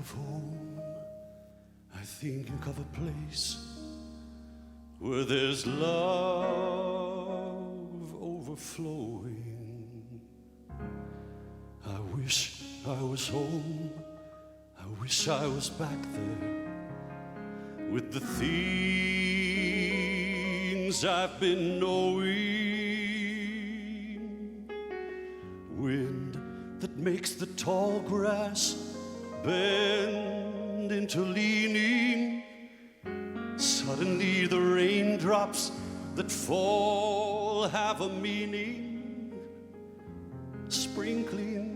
of home, I think of a place where there's love overflowing. I wish I was home, I wish I was back there with the things I've been knowing. Wind that makes the tall grass bend into leaning. Suddenly the raindrops that fall have a meaning, sprinkling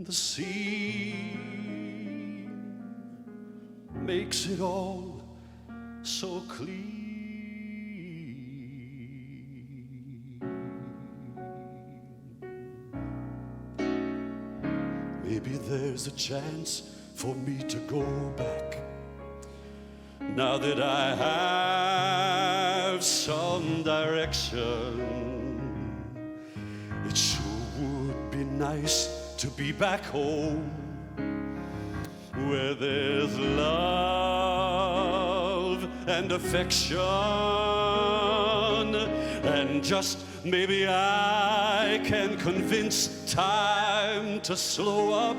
the sea makes it all so clean. Maybe there's a chance for me to go back now that I have some direction. It sure would be nice to be back home where there's love and affection, and just maybe I can convince time to slow up,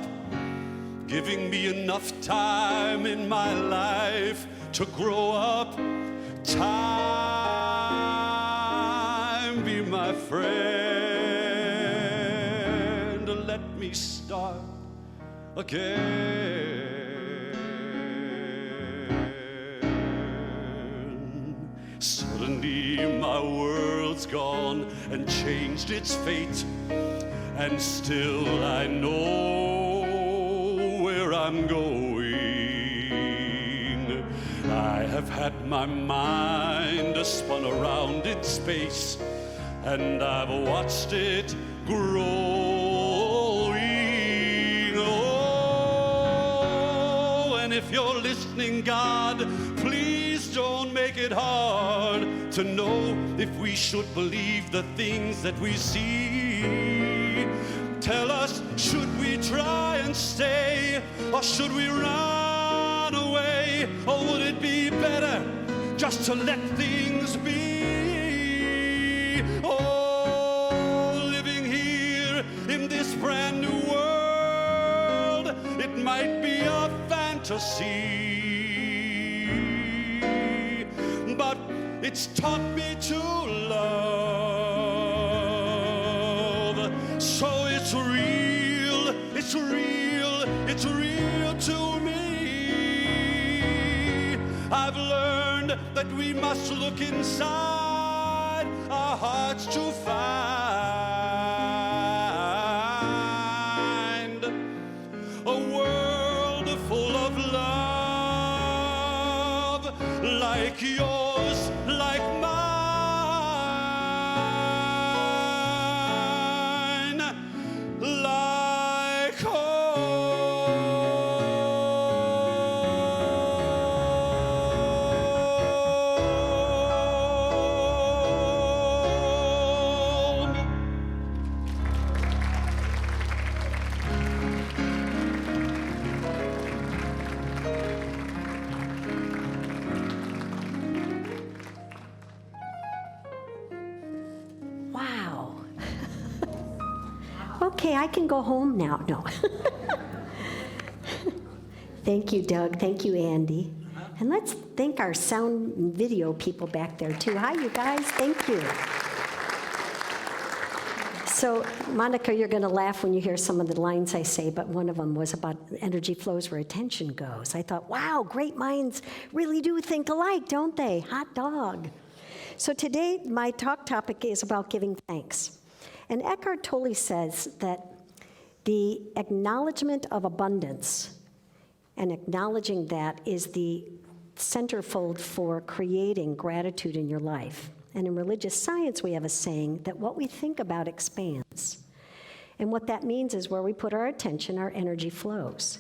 giving me enough time in my life to grow up. Time, be my friend, let me start again. Suddenly my world's gone and changed its fate, and still I know where I'm going. I have had my mind spun around in space, and I've watched it growing. Oh, and if you're listening, God, please don't make it hard to know if we should believe the things that we see. Tell us, should we try and stay, or should we run away? Or would it be better just to let things be? Oh, living here in this brand new world, it might be a fantasy, but it's taught me to love. So it's real, it's real, it's real to me. I've learned that we must look inside our hearts to find a world full of love, like yours, like mine, like home. Wow. Okay, I can go home now. No. Thank you, Doug. Thank you, Andy. And let's thank our sound and video people back there, too. Hi, you guys. Thank you. So, Monica, you're going to laugh when you hear some of the lines I say, but one of them was about energy flows where attention goes. I thought, wow, great minds really do think alike, don't they? Hot dog. So today, my talk topic is about giving thanks. And Eckhart Tolle says that the acknowledgement of abundance and acknowledging that is the centerfold for creating gratitude in your life. And in religious science, we have a saying that what we think about expands. And what that means is where we put our attention, our energy flows.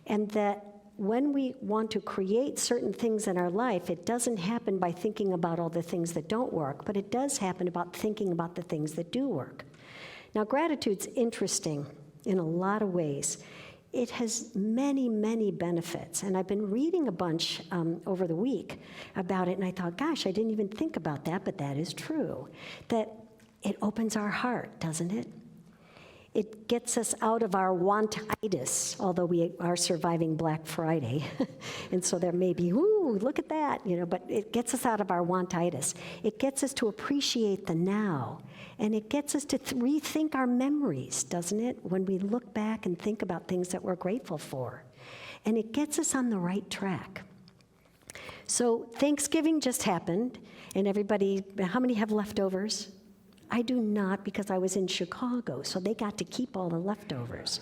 And that when we want to create certain things in our life, it doesn't happen by thinking about all the things that don't work, but it does happen about thinking about the things that do work. Now, gratitude's interesting in a lot of ways. it has many, many benefits. And I've been reading a bunch over the week about it, and I thought, gosh, I didn't even think about that, but that is true. That it opens our heart, doesn't it? It gets us out of our wantitis, although we are surviving Black Friday. And so there may be, ooh, look at that, but it gets us out of our wantitis. It gets us to appreciate the now. And it gets us to rethink our memories, doesn't it? When we look back and think about things that we're grateful for. And it gets us on the right track. So Thanksgiving just happened, and everybody, how many have leftovers? I do not, because I was in Chicago, so they got to keep all the leftovers.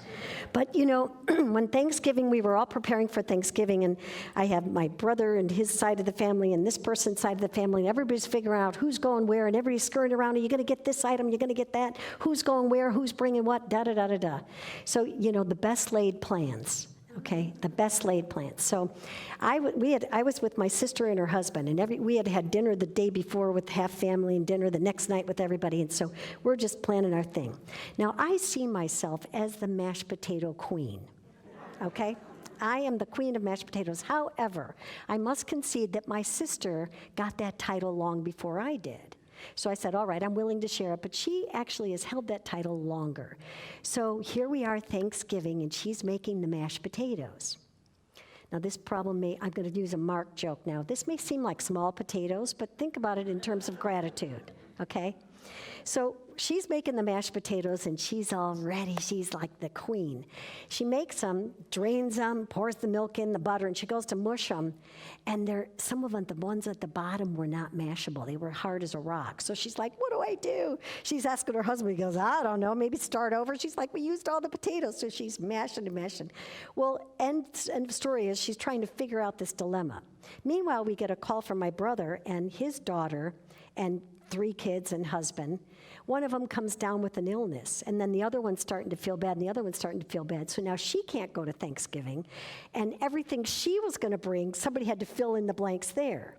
But when Thanksgiving, we were all preparing for Thanksgiving, and I have my brother and his side of the family and this person's side of the family, and everybody's figuring out who's going where, and everybody's scurrying around, are you gonna get this item, you're gonna get that, who's going where, who's bringing what, da-da-da-da-da. So, the best laid plans. Okay, the best laid plans. So I was with my sister and her husband, and we had dinner the day before with half family and dinner the next night with everybody, and so we're just planning our thing. Now, I see myself as the mashed potato queen, okay? I am the queen of mashed potatoes. However, I must concede that my sister got that title long before I did. So I said, all right, I'm willing to share it, but she actually has held that title longer. So here we are, Thanksgiving, and she's making the mashed potatoes. Now this problem I'm going to use a Mark joke now. This may seem like small potatoes, but think about it in terms of gratitude, okay? So she's making the mashed potatoes, and she's all ready. She's like the queen. She makes them, drains them, pours the milk in, the butter, and she goes to mush them. And some of them, the ones at the bottom, were not mashable. They were hard as a rock. So she's like, what do I do? She's asking her husband. He goes, I don't know, maybe start over. She's like, we used all the potatoes. So she's mashing and mashing. Well, end of story is she's trying to figure out this dilemma. Meanwhile, we get a call from my brother and his daughter and 3 kids and husband. One of them comes down with an illness, and then the other one's starting to feel bad, and the other one's starting to feel bad. So now she can't go to Thanksgiving, and everything she was going to bring, somebody had to fill in the blanks there.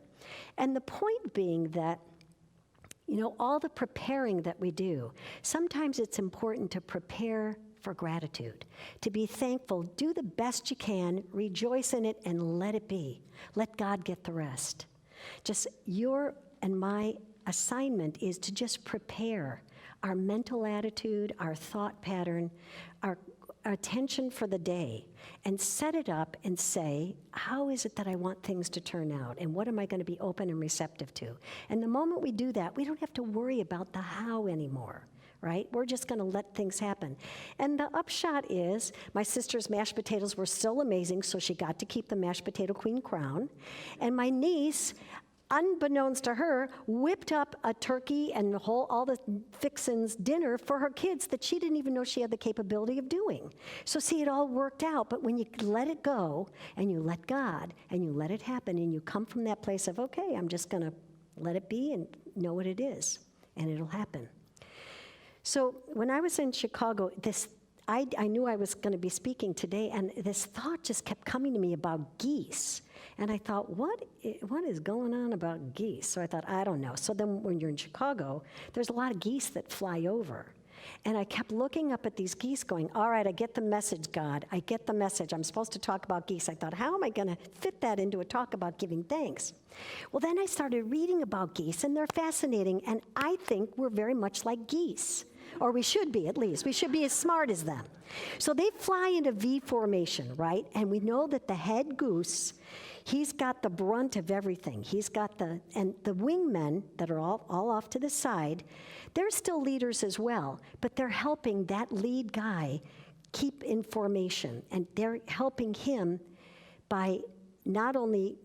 And the point being that, all the preparing that we do, sometimes it's important to prepare for gratitude, to be thankful, do the best you can, rejoice in it, and let it be. Let God get the rest. Just your and my assignment is to just prepare our mental attitude, our thought pattern, our attention for the day, and set it up and say, how is it that I want things to turn out, and what am I going to be open and receptive to? And the moment we do that, we don't have to worry about the how anymore. Right? We're just going to let things happen. And the upshot is my sister's mashed potatoes were still amazing, so she got to keep the mashed potato queen crown. And my niece, unbeknownst to her, whipped up a turkey and all the fixins dinner for her kids that she didn't even know she had the capability of doing. So see, it all worked out. But when you let it go, and you let God, and you let it happen, and you come from that place of, okay, I'm just going to let it be and know what it is, and it'll happen. So when I was in Chicago, I knew I was going to be speaking today, and this thought just kept coming to me about geese. And I thought, what is going on about geese? So I thought, I don't know. So then when you're in Chicago, there's a lot of geese that fly over. And I kept looking up at these geese going, all right, I get the message, God. I get the message. I'm supposed to talk about geese. I thought, how am I going to fit that into a talk about giving thanks? Well, then I started reading about geese, and they're fascinating. And I think we're very much like geese. Or we should be, at least. We should be as smart as them. So they fly in a V formation, right? And we know that the head goose, he's got the brunt of everything. And the wingmen that are all off to the side, they're still leaders as well, but they're helping that lead guy keep in formation. And they're helping him by not only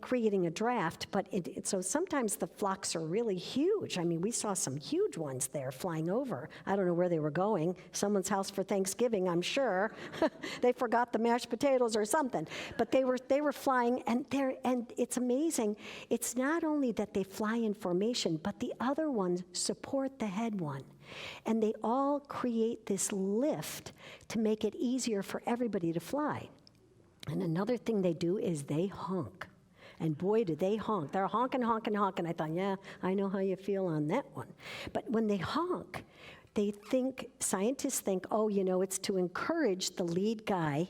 creating a draft, but so sometimes the flocks are really huge. I mean, we saw some huge ones there flying over. I don't know where they were going. Someone's house for Thanksgiving, I'm sure. They forgot the mashed potatoes or something. But they were flying, and it's amazing. It's not only that they fly in formation, but the other ones support the head one. And they all create this lift to make it easier for everybody to fly. And another thing they do is they honk. And boy, do they honk. They're honking, honking, honking. I thought, yeah, I know how you feel on that one. But when they honk, Scientists think, oh, it's to encourage the lead guy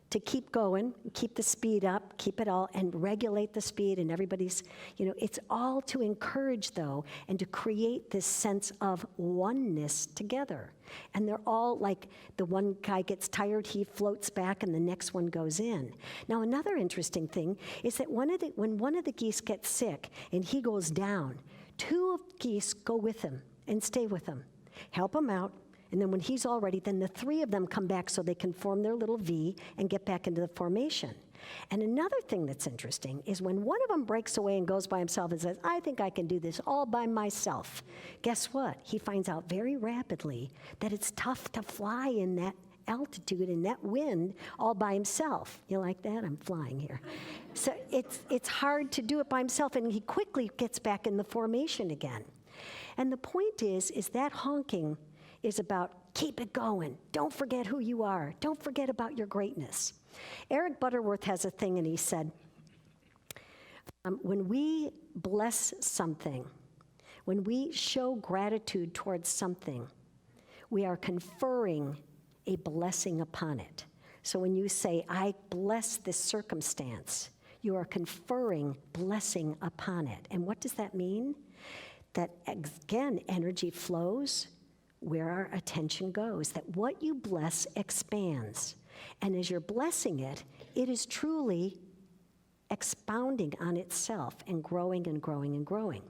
to keep going, keep the speed up, keep it all, and regulate the speed, and everybody's, it's all to encourage, though, and to create this sense of oneness together. And they're all like, the one guy gets tired, he floats back, and the next one goes in. Now, another interesting thing is that when one of the geese gets sick and he goes down, 2 of the geese go with him and stay with him, help him out. And then when he's all ready, then the 3 of them come back so they can form their little V and get back into the formation. And another thing that's interesting is when one of them breaks away and goes by himself and says, I think I can do this all by myself, guess what? He finds out very rapidly that it's tough to fly in that altitude and that wind all by himself. You like that? I'm flying here. So it's hard to do it by himself, and he quickly gets back in the formation again. And the point is that honking is about keep it going. Don't forget who you are. Don't forget about your greatness. Eric Butterworth has a thing, and he said, when we bless something, when we show gratitude towards something, we are conferring a blessing upon it. So when you say, I bless this circumstance, you are conferring blessing upon it. And what does that mean? That, again, energy flows where our attention goes, that what you bless expands. And as you're blessing it, it is truly expounding on itself and growing and growing and growing.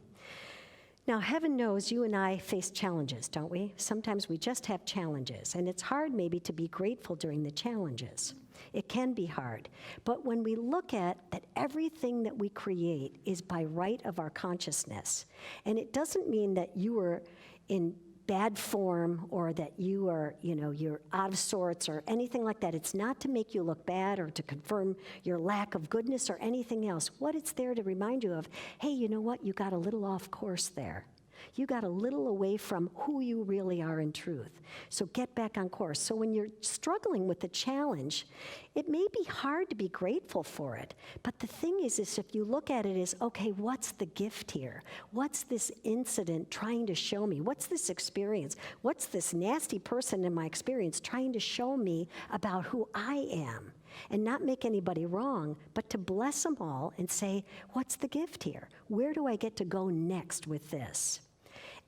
Now, heaven knows you and I face challenges, don't we? Sometimes we just have challenges, and it's hard maybe to be grateful during the challenges. It can be hard. But when we look at that everything that we create is by right of our consciousness, and it doesn't mean that you are in bad form or that you are, you're out of sorts or anything like that. It's not to make you look bad or to confirm your lack of goodness or anything else. What it's there to remind you of, hey, you know what? You got a little off course there. You got a little away from who you really are in truth. So get back on course. So when you're struggling with the challenge, it may be hard to be grateful for it. But the thing is if you look at it as, okay, what's the gift here? What's this incident trying to show me? What's this experience? What's this nasty person in my experience trying to show me about who I am? And not make anybody wrong, but to bless them all and say, what's the gift here? Where do I get to go next with this?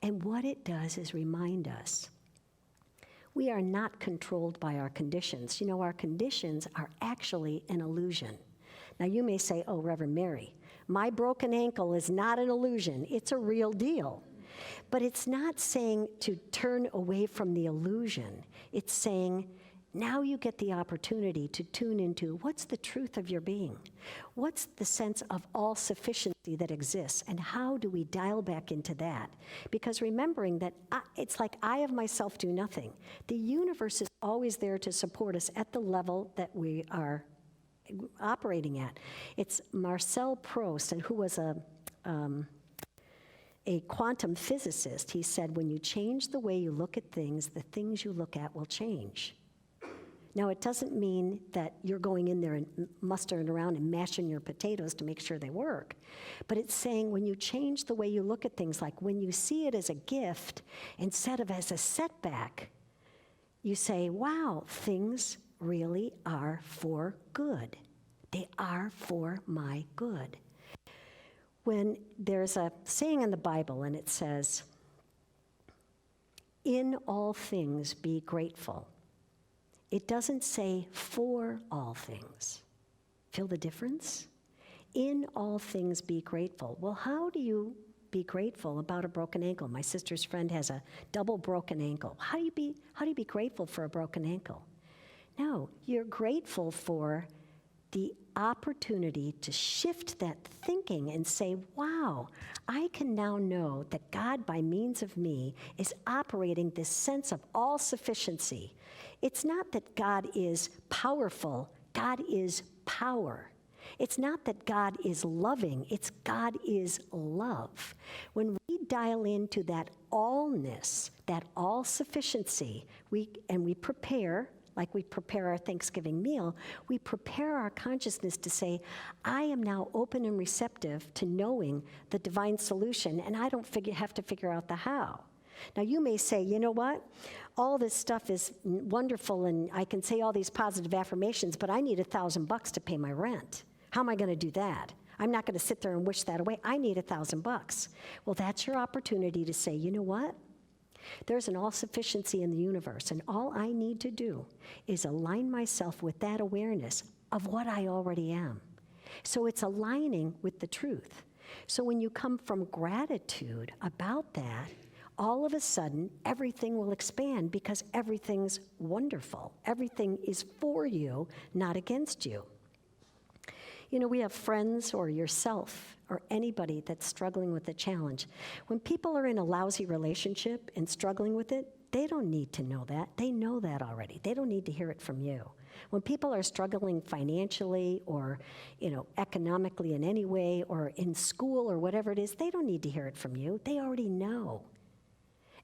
And what it does is remind us, we are not controlled by our conditions. Our conditions are actually an illusion. Now you may say, oh, Reverend Mary, my broken ankle is not an illusion, it's a real deal. But it's not saying to turn away from the illusion. It's saying, now you get the opportunity to tune into what's the truth of your being? What's the sense of all sufficiency that exists? And how do we dial back into that? Because remembering that it's like I of myself do nothing. The universe is always there to support us at the level that we are operating at. It's Marcel Proust, and who was a quantum physicist. He said, when you change the way you look at things, the things you look at will change. Now, it doesn't mean that you're going in there and mustering around and mashing your potatoes to make sure they work. But it's saying when you change the way you look at things, like when you see it as a gift instead of as a setback, you say, wow, things really are for good. They are for my good. When there's a saying in the Bible and it says, in all things be grateful. It doesn't say for all things. Feel the difference? In all things be grateful. Well, how do you be grateful about a broken ankle? My sister's friend has a double broken ankle. How do you be grateful for a broken ankle? No, you're grateful for the opportunity to shift that thinking and say, wow, I can now know that God, by means of me, is operating this sense of all sufficiency. It's not that God is powerful, God is power. It's not that God is loving, it's God is love. When we dial into that allness, that all-sufficiency, we prepare, like we prepare our Thanksgiving meal, we prepare our consciousness to say, I am now open and receptive to knowing the divine solution, and I don't have to figure out the how. Now, you may say, you know what? All this stuff is wonderful, and I can say all these positive affirmations, but I need $1,000 to pay my rent. How am I going to do that? I'm not going to sit there and wish that away. I need $1,000. Well, that's your opportunity to say, you know what? There's an all-sufficiency in the universe, and all I need to do is align myself with that awareness of what I already am. So it's aligning with the truth. So when you come from gratitude about that, all of a sudden, everything will expand because everything's wonderful. Everything is for you, not against you. You know, we have friends or yourself or anybody that's struggling with a challenge. When people are in a lousy relationship and struggling with it, they don't need to know that. They know that already. They don't need to hear it from you. When people are struggling financially or, economically in any way or in school or whatever it is, they don't need to hear it from you. They already know.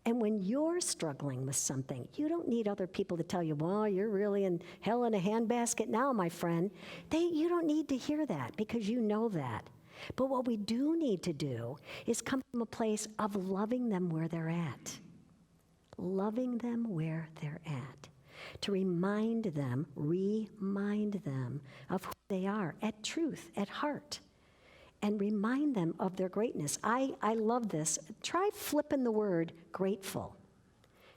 And when you're struggling with something, you don't need other people to tell you, well, you're really in hell in a handbasket now, my friend. You don't need to hear that because you know that. But what we do need to do is come from a place of loving them where they're at. Loving them where they're at. To remind them of who they are, at truth, at heart. And remind them of their greatness. I love this. Try flipping the word grateful.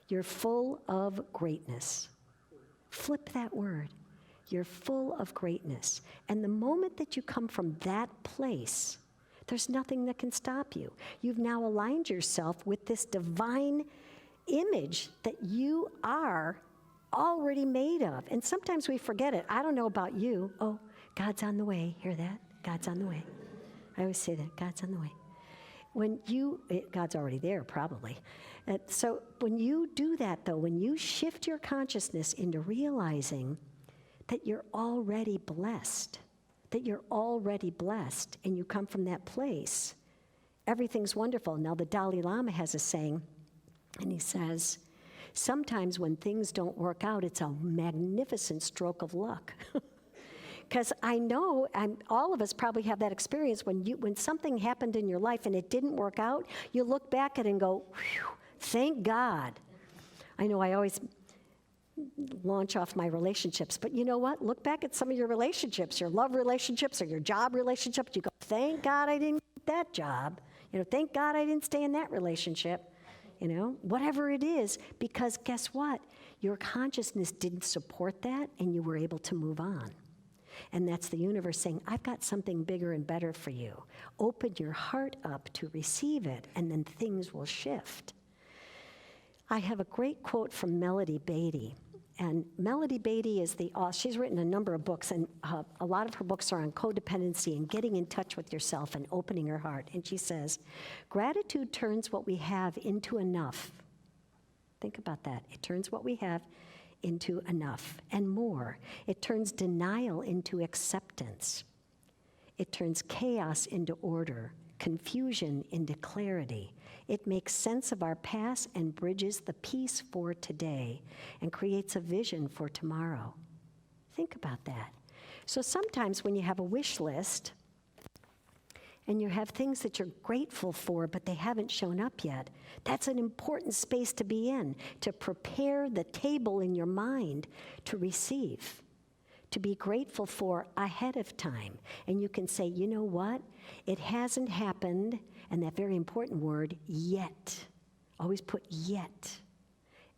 You're full of greatness. Flip that word. You're full of greatness. And the moment that you come from that place, there's nothing that can stop you. You've now aligned yourself with this divine image that you are already made of. And sometimes we forget it. I don't know about you. Oh, God's on the way. Hear that? God's on the way. I always say that, God's on the way. God's already there, probably. So when you do that, though, when you shift your consciousness into realizing that you're already blessed, and you come from that place, everything's wonderful. Now, the Dalai Lama has a saying, and he says, sometimes when things don't work out, it's a magnificent stroke of luck. Because I know, all of us probably have that experience when something happened in your life and it didn't work out, you look back at it and go, thank God. I know I always launch off my relationships, but you know what? Look back at some of your relationships, your love relationships or your job relationships. You go, thank God I didn't get that job. Thank God I didn't stay in that relationship. Whatever it is, because guess what? Your consciousness didn't support that and you were able to move on. And that's the universe saying, I've got something bigger and better for you. Open your heart up to receive it, and then things will shift. I have a great quote from Melody Beatty. And Melody Beatty is she's written a number of books, and a lot of her books are on codependency and getting in touch with yourself and opening your heart. And she says, gratitude turns what we have into enough. Think about that. It turns what we have into enough and more. It turns denial into acceptance. It turns chaos into order, confusion into clarity. It makes sense of our past and bridges the peace for today and creates a vision for tomorrow. Think about that. So sometimes when you have a wish list and you have things that you're grateful for, but they haven't shown up yet, that's an important space to be in, to prepare the table in your mind to receive, to be grateful for ahead of time. And you can say, you know what? It hasn't happened, and that very important word, yet. Always put yet.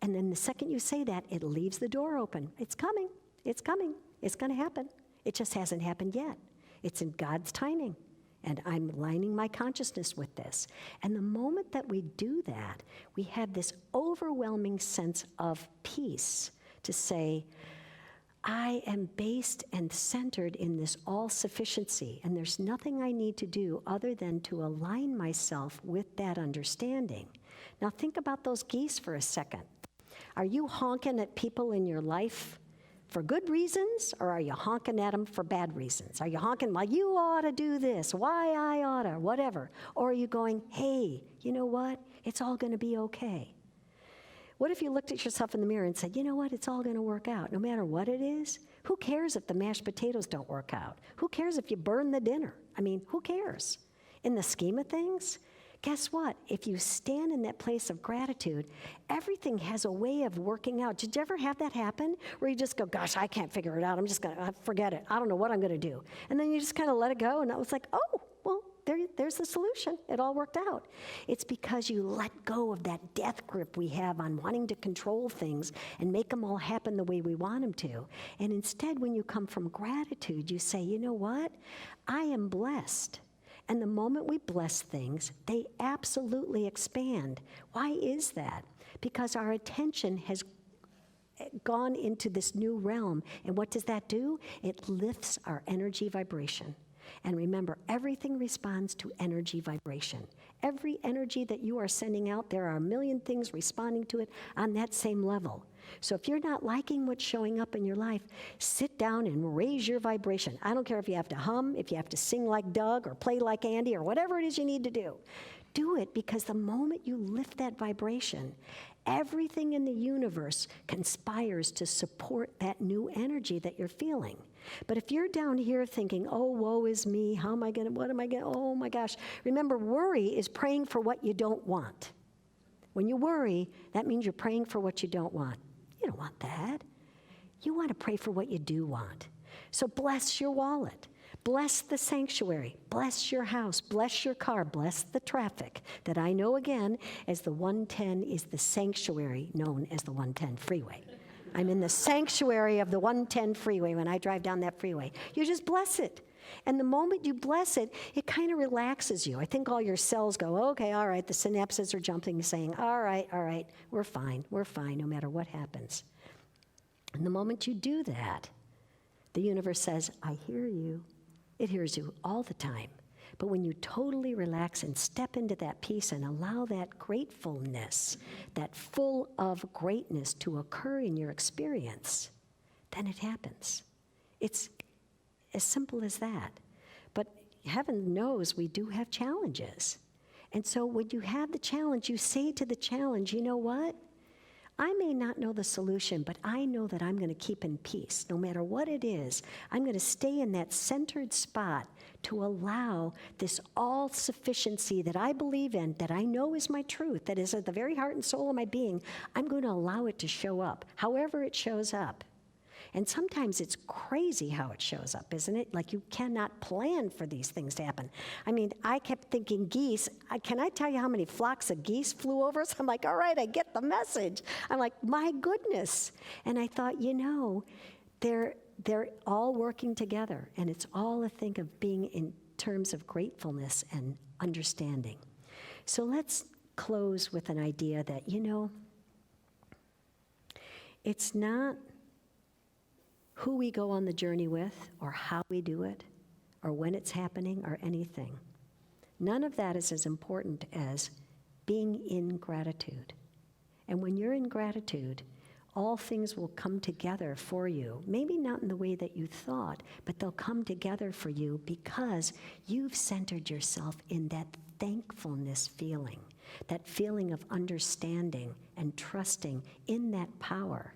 And then the second you say that, it leaves the door open. It's coming. It's coming. It's going to happen. It just hasn't happened yet. It's in God's timing. And I'm aligning my consciousness with this. And the moment that we do that, we have this overwhelming sense of peace to say, I am based and centered in this all-sufficiency, and there's nothing I need to do other than to align myself with that understanding. Now think about those geese for a second. Are you honking at people in your life for good reasons, or are you honking at them for bad reasons? Are you honking like, you ought to do this, why I ought to, whatever? Or are you going, hey, you know what? It's all going to be okay. What if you looked at yourself in the mirror and said, you know what? It's all going to work out, no matter what it is? Who cares if the mashed potatoes don't work out? Who cares if you burn the dinner? I mean, who cares? In the scheme of things, guess what? If you stand in that place of gratitude, everything has a way of working out. Did you ever have that happen? Where you just go, gosh, I can't figure it out. I'm just going to forget it. I don't know what I'm going to do. And then you just kind of let it go. And it was like, oh, well, there's the solution. It all worked out. It's because you let go of that death grip we have on wanting to control things and make them all happen the way we want them to. And instead, when you come from gratitude, you say, you know what? I am blessed. And the moment we bless things, they absolutely expand. Why is that? Because our attention has gone into this new realm. And what does that do? It lifts our energy vibration. And remember, everything responds to energy vibration. Every energy that you are sending out, there are a million things responding to it on that same level. So if you're not liking what's showing up in your life, sit down and raise your vibration. I don't care if you have to hum, if you have to sing like Doug or play like Andy or whatever it is you need to do. Do it, because the moment you lift that vibration, everything in the universe conspires to support that new energy that you're feeling. But if you're down here thinking, oh, woe is me, what am I going to, oh my gosh. Remember, worry is praying for what you don't want. When you worry, that means you're praying for what you don't want. You don't want that. You want to pray for what you do want. So bless your wallet. Bless the sanctuary. Bless your house. Bless your car. Bless the traffic that I know again as the 110 is the sanctuary known as the 110 freeway. I'm in the sanctuary of the 110 freeway when I drive down that freeway. You just bless it. And the moment you bless it, it kind of relaxes you. I think all your cells go, okay, all right, the synapses are jumping, saying, all right, we're fine, no matter what happens. And the moment you do that, the universe says, I hear you. It hears you all the time. But when you totally relax and step into that peace and allow that gratefulness, that full of greatness to occur in your experience, then it happens. It's as simple as that. But heaven knows we do have challenges. And so when you have the challenge, you say to the challenge, you know what? I may not know the solution, but I know that I'm going to keep in peace. No matter what it is, I'm going to stay in that centered spot to allow this all-sufficiency that I believe in, that I know is my truth, that is at the very heart and soul of my being. I'm going to allow it to show up, however it shows up. And sometimes it's crazy how it shows up, isn't it? Like you cannot plan for these things to happen. I mean, I kept thinking geese. Can I tell you how many flocks of geese flew over us? I'm like, all right, I get the message. I'm like, my goodness. And I thought, you know, they're all working together. And it's all a thing of being in terms of gratefulness and understanding. So let's close with an idea that, you know, it's not who we go on the journey with, or how we do it, or when it's happening, or anything. None of that is as important as being in gratitude. And when you're in gratitude, all things will come together for you. Maybe not in the way that you thought, but they'll come together for you because you've centered yourself in that thankfulness feeling, that feeling of understanding and trusting in that power.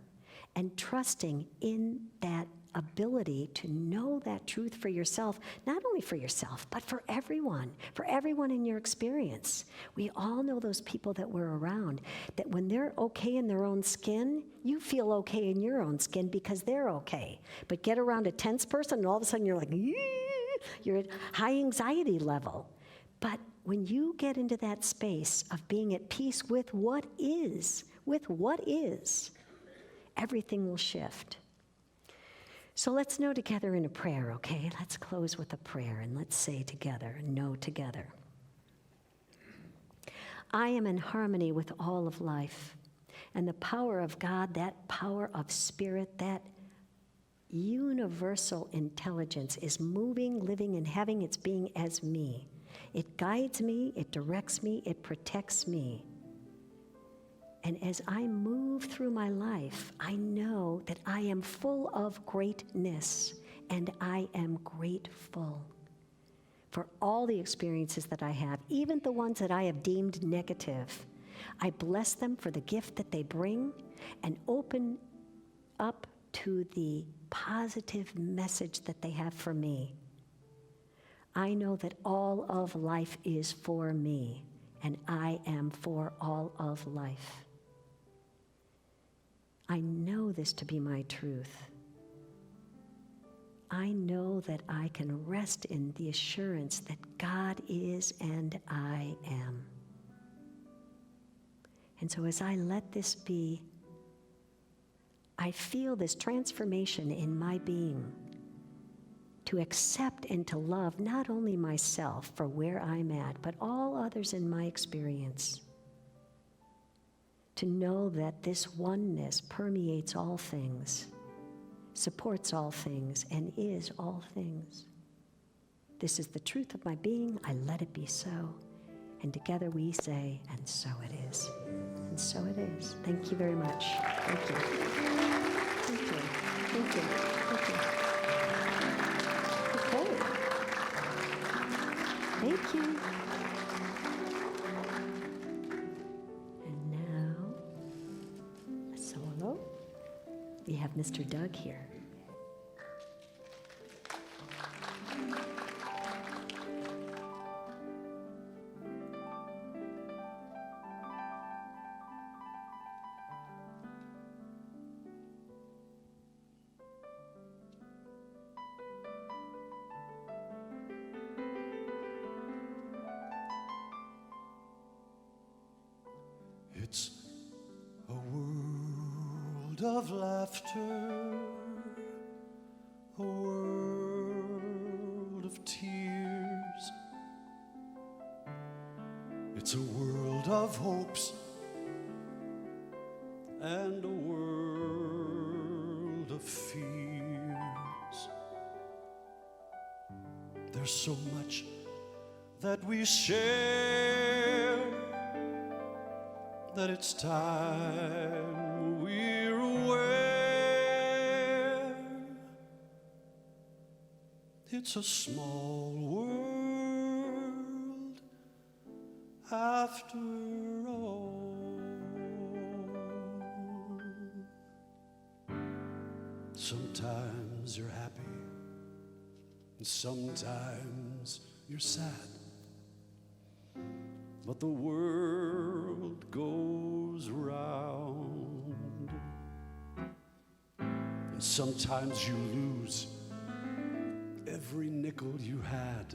And trusting in that ability to know that truth for yourself, not only for yourself, but for everyone in your experience. We all know those people that we're around, that when they're okay in their own skin, you feel okay in your own skin because they're okay. But get around a tense person and all of a sudden you're like, you're at high anxiety level. But when you get into that space of being at peace with what is, everything will shift. So let's know together in a prayer, okay? Let's close with a prayer and let's say together, know together. I am in harmony with all of life, and the power of God, that power of spirit, that universal intelligence is moving, living, and having its being as me. It guides me, it directs me, it protects me. And as I move through my life, I know that I am full of greatness, and I am grateful for all the experiences that I have, even the ones that I have deemed negative. I bless them for the gift that they bring and open up to the positive message that they have for me. I know that all of life is for me. and I am for all of life. I know this to be my truth. I know that I can rest in the assurance that God is and I am. And so as I let this be, I feel this transformation in my being to accept and to love not only myself for where I'm at, but all others in my experience. To know that this oneness permeates all things, supports all things, and is all things. This is the truth of my being. I let it be so. And together we say, and so it is. And so it is. Thank you very much. Thank you. Thank you. Thank you. Thank you. Okay. Thank you. And now, a solo. We have Mr. Doug here. It's a world of laughter, a world of tears. It's a world of hopes and a world of fears. There's so much that we share that it's time we're aware. It's a small world after all. Sometimes you're happy, and sometimes you're sad. But the world goes round, and sometimes you lose every nickel you had.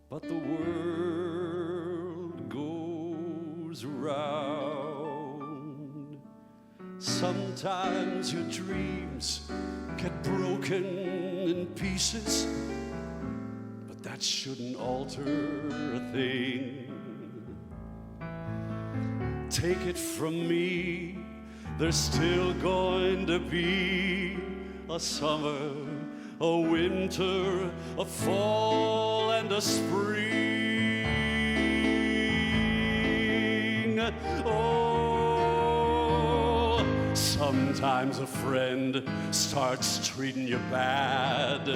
But the world goes round. Sometimes your dreams get broken in pieces, that shouldn't alter a thing. Take it from me, there's still going to be a summer, a winter, a fall, and a spring. Oh, sometimes a friend starts treating you bad,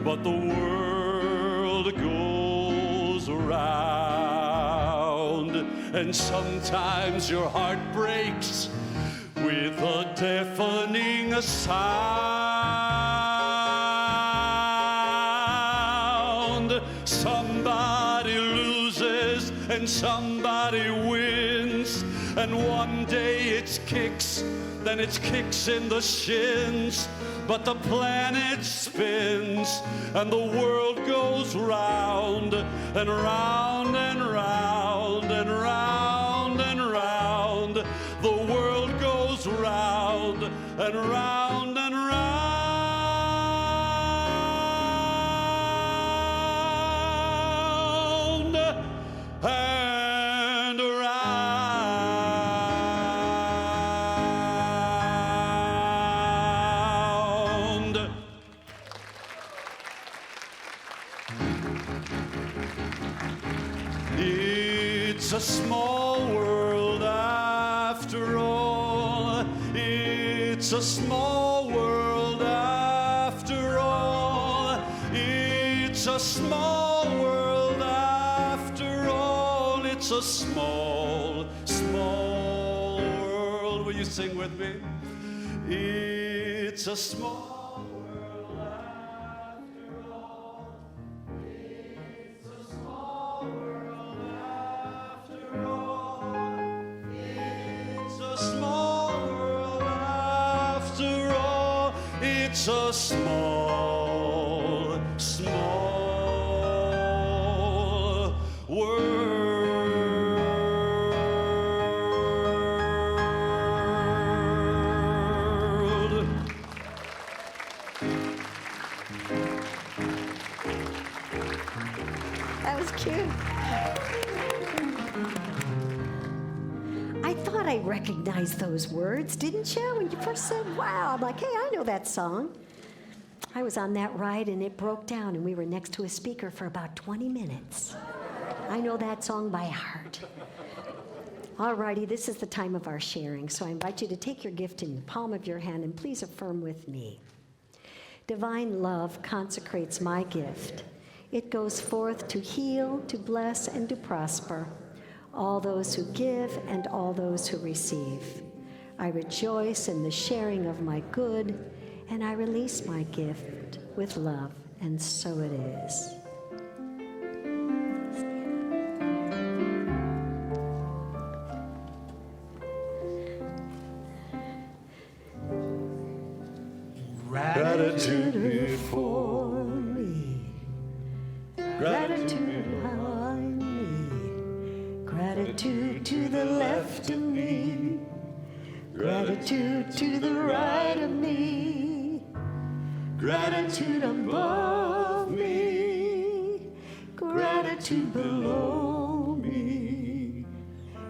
but the world goes around, and sometimes your heart breaks with a deafening sound. Somebody loses and somebody wins, and one day it's kicks, then it's kicks in the shins. But the planet spins and the world goes round and round and round and round and round. The world goes round and round and round and round. It's a small world after all. It's a small world after all. It's a small world after all. It's a small, small world. Will you sing with me? It's a small world after all. It's a small world It's a small, small world. That was cute. I thought I recognized those words, didn't you? When you first said, wow, I'm like, hey, I know that song. I was on that ride and it broke down and we were next to a speaker for about 20 minutes. I know that song by heart. All righty, this is the time of our sharing, so I invite you to take your gift in the palm of your hand and please affirm with me. Divine love consecrates my gift. It goes forth to heal, to bless, and to prosper all those who give and all those who receive. I rejoice in the sharing of my good, and I release my gift with love, and so it is. Gratitude before me, gratitude behind me, gratitude to the left of me, gratitude to the right of me, gratitude above me, gratitude below me,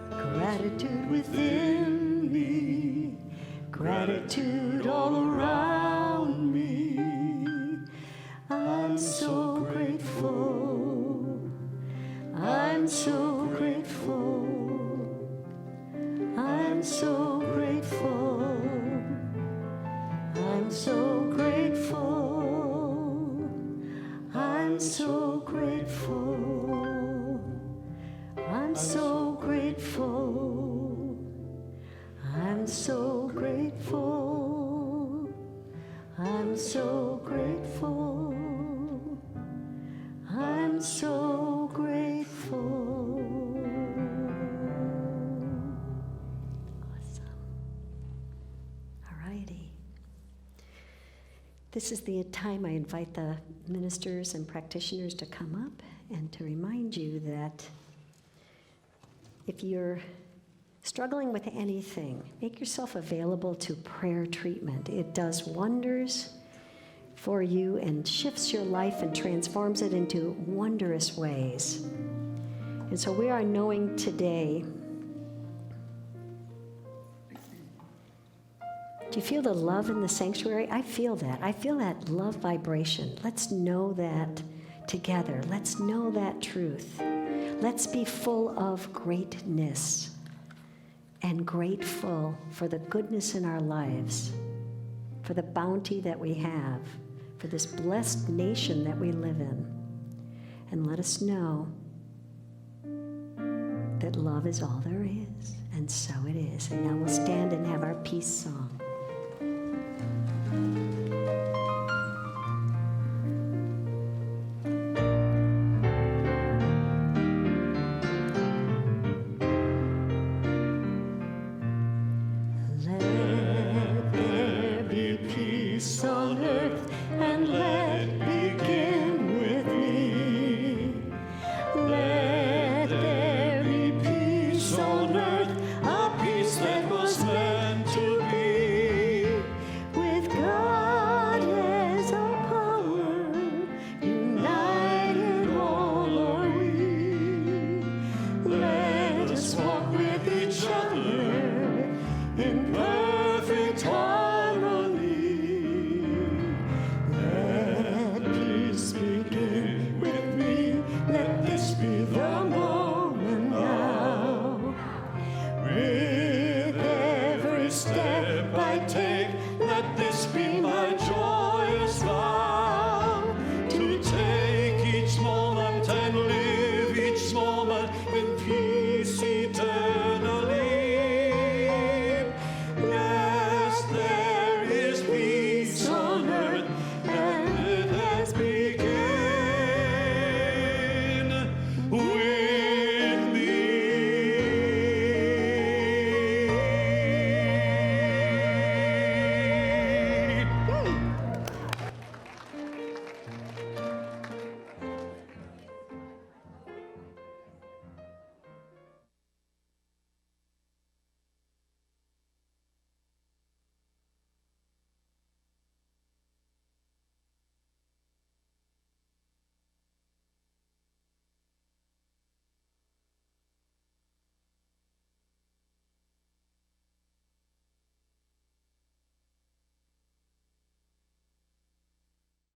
gratitude within me, gratitude all around me. I'm so grateful. I'm so grateful. I'm so grateful. I'm so grateful. I'm so grateful. I'm so grateful. I'm so grateful. I'm so grateful. I'm so grateful. Awesome. All righty. This is the time I invite the ministers and practitioners to come up and to remind you that if you're struggling with anything, make yourself available to prayer treatment. It does wonders for you and shifts your life and transforms it into wondrous ways. And so we are knowing today. Do you feel the love in the sanctuary? I feel that. I feel that love vibration. Let's know that together. Let's know that truth. Let's be full of greatness and grateful for the goodness in our lives, for the bounty that we have, for this blessed nation that we live in. And let us know that love is all there is, and so it is. And now we'll stand and have our peace song.